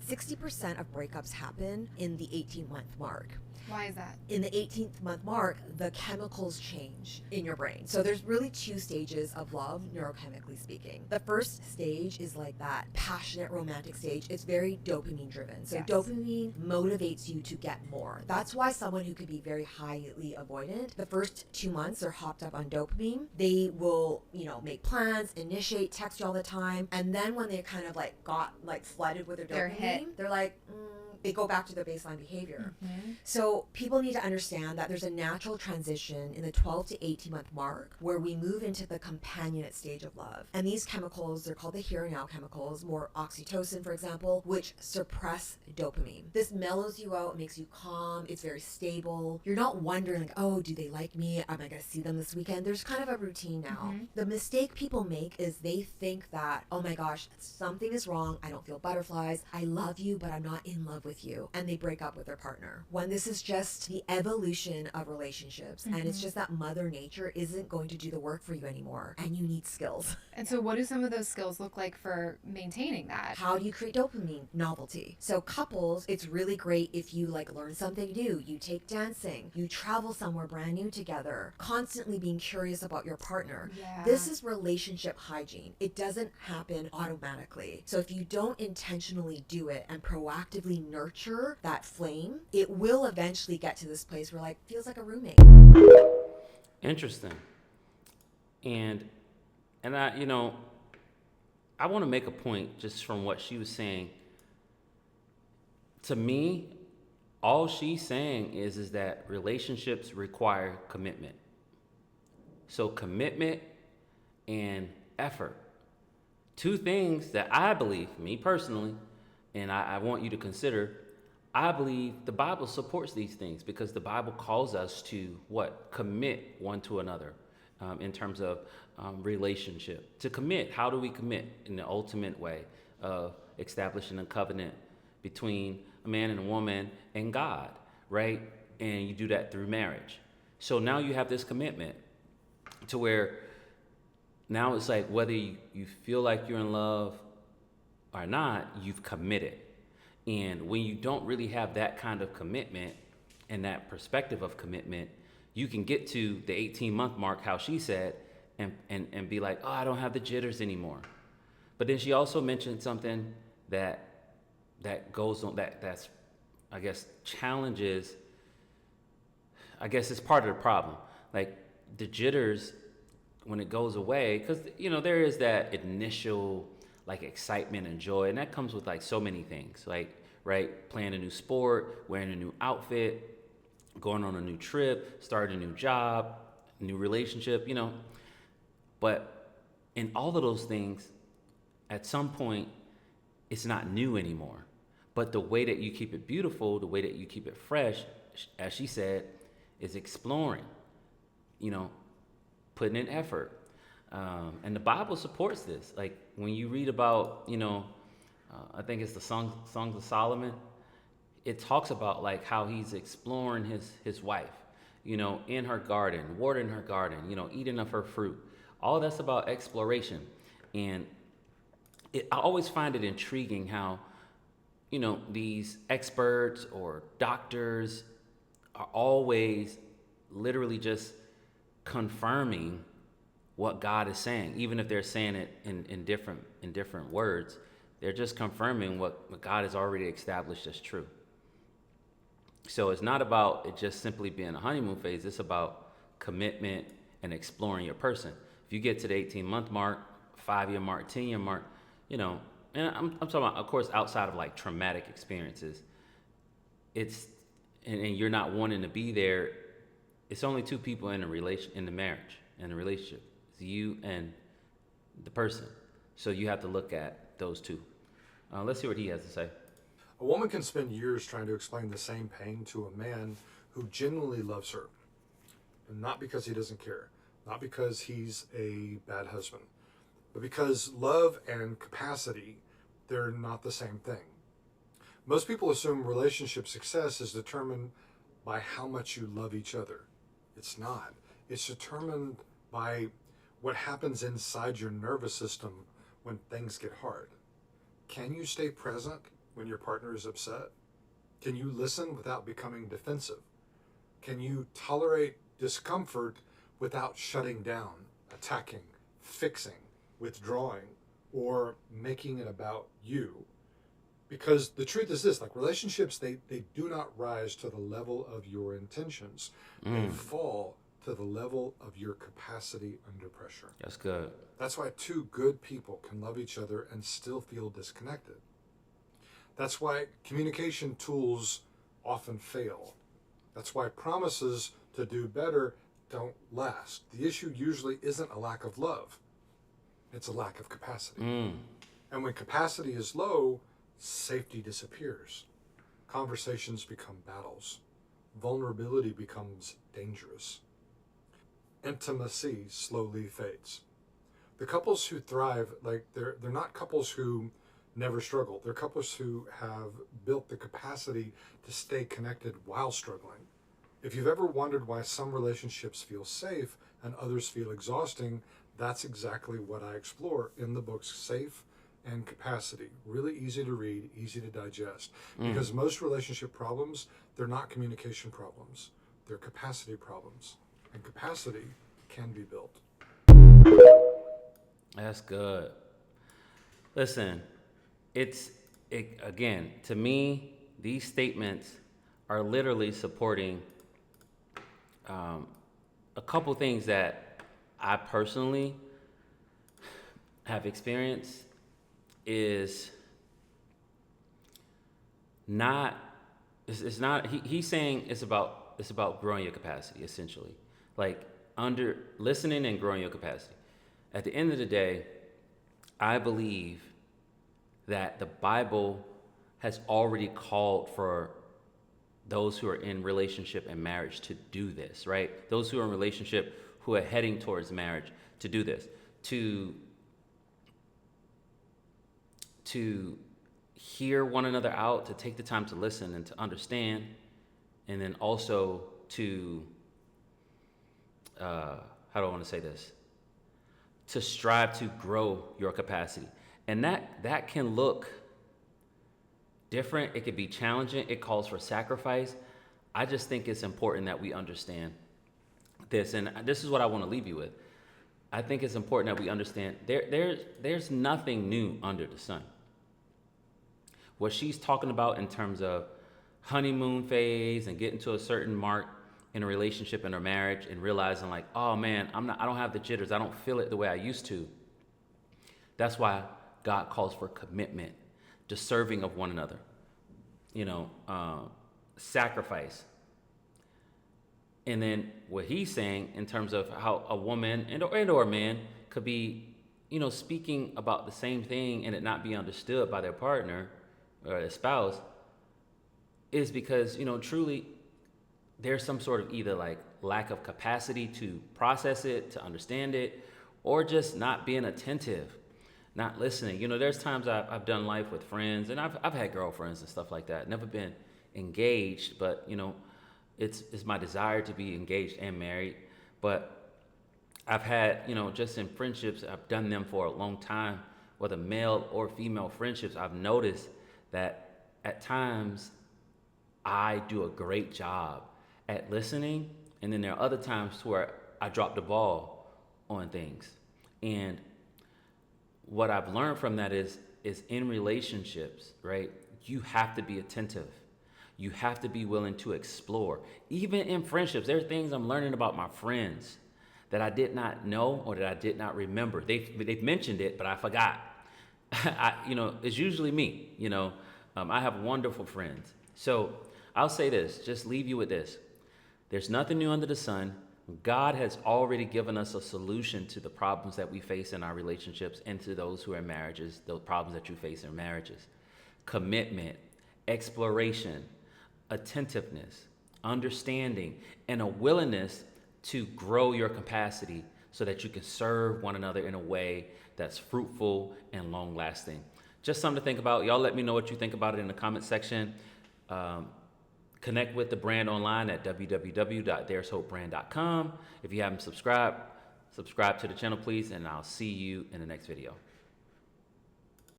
60% of breakups happen in the 18-month mark. Why is that? In the 18th month mark, the chemicals change in your brain. So there's really two stages of love, neurochemically speaking. The first stage is like that passionate romantic stage. It's very dopamine driven. So dopamine motivates you to get more. That's why someone who could be very highly avoidant, the first 2 months are hopped up on dopamine. They will, make plans, initiate, text you all the time. And then when they kind of got flooded with their dopamine, they're like, they go back to their baseline behavior. Mm-hmm. So people need to understand that there's a natural transition in the 12 to 18 month mark where we move into the companionate stage of love. And these chemicals, they're called the here and now chemicals, more oxytocin, for example, which suppress dopamine. This mellows you out, makes you calm, it's very stable. You're not wondering oh, do they like me? Am I gonna see them this weekend? There's kind of a routine now. Mm-hmm. The mistake people make is they think that, oh my gosh, something is wrong. I don't feel butterflies. I love you, but I'm not in love with you, and they break up with their partner, when this is just the evolution of relationships. Mm-hmm. And it's just that Mother Nature isn't going to do the work for you anymore, and you need skills. And so what do some of those skills look like for maintaining that? How do you create dopamine? Novelty. So couples, it's really great if you learn something new, you take dancing, you travel somewhere brand new together, constantly being curious about your partner. Yeah. This is relationship hygiene. It doesn't happen automatically. So if you don't intentionally do it and proactively nurture that flame, it will eventually get to this place where feels like a roommate. Interesting. And I want to make a point just from what she was saying. To me, all she's saying is that relationships require commitment. So commitment and effort. Two things that I believe, me personally, and I want you to consider, I believe the Bible supports these things because the Bible calls us to what? Commit one to another in terms of relationship. To commit, how do we commit? In the ultimate way of establishing a covenant between a man and a woman and God, right? And you do that through marriage. So now you have this commitment to where now it's whether you feel like you're in love or not, you've committed. And when you don't really have that kind of commitment and that perspective of commitment, you can get to the 18-month mark, how she said, and be like, oh, I don't have the jitters anymore. But then she also mentioned something that goes on, that's, I guess, challenges, I guess it's part of the problem. The jitters, when it goes away, because, there is that initial, excitement and joy, and that comes with, so many things, right? Playing a new sport, wearing a new outfit, going on a new trip, starting a new job, new relationship, But in all of those things, at some point, it's not new anymore. But the way that you keep it beautiful, the way that you keep it fresh, as she said, is exploring, putting in effort. And the Bible supports this. When you read about, I think it's the Songs of Solomon, it talks about how he's exploring his wife, in her garden, watering her garden, eating of her fruit. All that's about exploration. And I always find it intriguing how, these experts or doctors are always literally just confirming what God is saying, even if they're saying it in different words. They're just confirming what God has already established as true. So it's not about it just simply being a honeymoon phase. It's about commitment and exploring your person. If you get to the 18-month mark, 5-year mark, 10-year mark, and I'm talking about, of course, outside of traumatic experiences, it's and you're not wanting to be there. It's only two people in the marriage, in the relationship. It's you and the person. So you have to look at those two. Let's see what he has to say. A woman can spend years trying to explain the same pain to a man who genuinely loves her. And not because he doesn't care, not because he's a bad husband, but because love and capacity, they're not the same thing. Most people assume relationship success is determined by how much you love each other. It's not. It's determined by what happens inside your nervous system when things get hard. Can you stay present when your partner is upset? Can you listen without becoming defensive? Can you tolerate discomfort without shutting down, attacking, fixing, withdrawing, or making it about you? Because the truth is this, like relationships, they do not rise to the level of your intentions. They fall to the level of your capacity under pressure. That's good. That's why two good people can love each other and still feel disconnected. That's why communication tools often fail. That's why promises to do better don't last. The issue usually isn't a lack of love. It's a lack of capacity. And when capacity is low, safety disappears. Conversations become battles. Vulnerability becomes dangerous. Intimacy slowly fades. The couples who thrive, like they're not couples who never struggle. They're couples who have built the capacity to stay connected while struggling. If you've ever wondered why some relationships feel safe and others feel exhausting, that's exactly what I explore in the books Safe and Capacity. Really easy to read, easy to digest. Because most relationship problems, they're not communication problems. They're capacity problems. And capacity can be built. That's good. Listen, again, to me, these statements are literally supporting a couple things that I personally have experienced is not, it's not, he's saying it's about growing your capacity, essentially. Like under listening and growing your capacity. At the end of the day, I believe that the Bible has already called for those who are in relationship and marriage to do this, right? Those who are in relationship who are heading towards marriage to do this, to hear one another out, to take the time to listen and to understand, and then also to, how do I want to say this? To strive to grow your capacity. And that can look different. It could be challenging. It calls for sacrifice. I just think it's important that we understand this. And this is what I want to leave you with. I think it's important that we understand there's nothing new under the sun. What she's talking about in terms of honeymoon phase and getting to a certain mark in a relationship and a marriage and realizing like, oh man, I don't have the jitters. I don't feel it the way I used to. That's why God calls for commitment, to serving of one another, sacrifice. And then what he's saying in terms of how a woman and or a man could be, speaking about the same thing and it not be understood by their partner or their spouse is because, truly there's some sort of either like lack of capacity to process it, to understand it, or just not being attentive, not listening. There's times I've done life with friends and I've had girlfriends and stuff like that. Never been engaged, but it's my desire to be engaged and married. But I've had, just in friendships, I've done them for a long time, whether male or female friendships, I've noticed that at times I do a great job at listening, and then there are other times where I drop the ball on things. And what I've learned from that is in relationships, right? You have to be attentive. You have to be willing to explore. Even in friendships, there are things I'm learning about my friends that I did not know or that I did not remember. They've mentioned it, but I forgot. It's usually me. I have wonderful friends. So I'll say this, just leave you with this. There's nothing new under the sun. God has already given us a solution to the problems that we face in our relationships and to those who are in marriages, those problems that you face in marriages. Commitment, exploration, attentiveness, understanding, and a willingness to grow your capacity so that you can serve one another in a way that's fruitful and long-lasting. Just something to think about. Y'all let me know what you think about it in the comment section. Connect with the brand online at www.there'shopebrand.com. If you haven't subscribed to the channel, please, and I'll see you in the next video.